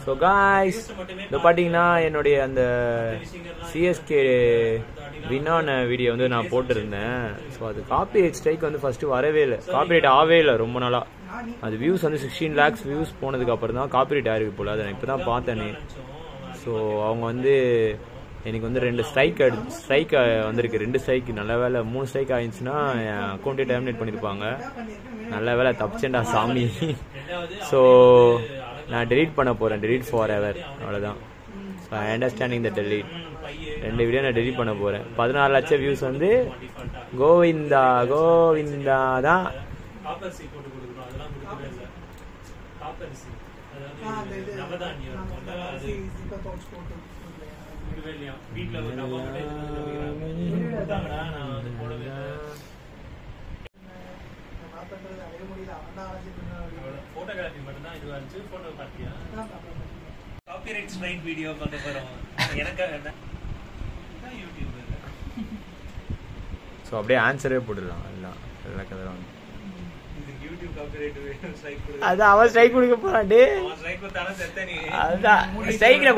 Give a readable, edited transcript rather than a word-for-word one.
So guys இப்போ பார்த்தீங்கன்னா என்னுடைய அந்த சிஎஸ்கே வின்னான வீடியோ வந்து நான் போட்டிருந்தேன். ஸோ அது காப்பிரைட் ஸ்ட்ரைக் வந்து ஃபஸ்ட்டு வரவே இல்லை, காப்பிரைட் ஆகவே இல்லை ரொம்ப நாளாக. அது வியூஸ் வந்து 16 lakhs வியூஸ் போனதுக்கு அப்புறம் தான் காப்பிரைட் ஆயிருக்கு போல. அதை நான் இப்போ தான் பார்த்தேனே. ஸோ அவங்க வந்து எனக்கு வந்து 2 ஸ்ட்ரைக் வந்திருக்கு. 2 ஸ்ட்ரைக் நல்ல வேலை. 3 ஸ்ட்ரைக் ஆயிடுச்சுன்னா என் அக்கௌண்ட்டே டெர்மினேட் பண்ணியிருப்பாங்க. நல்ல வேலை தப்பிச்சேன்டா சாமி. ஸோ நான் டெலீட் பண்ண போகிறேன், டெலீட் ஃபார் எவர், அவ்வளோதான். So I understanding the delete. 2 video நான் டெலீட் பண்ண போகிறேன். 14 லட்சம் வியூஸ் வந்து கோவிந்தா கோவிந்தா தான். காப்பிரைட் ஸ்ட்ரைக் வீடியோ பார்க்க போறோம். எனக்காக ஸோ அப்படியே ஆன்சரே போட்டுடலாம். எல்லாம் கதை யூடியூப் காப்பிரைட் ஸ்ட்ரைக் அதான் அவன் ஸ்ட்ரைக் கொடுக்க போறான். டே ஸ்ட்ரைக் கொடுத்தானே செத்த நீ. அதான் ஸ்ட்ரைக்ல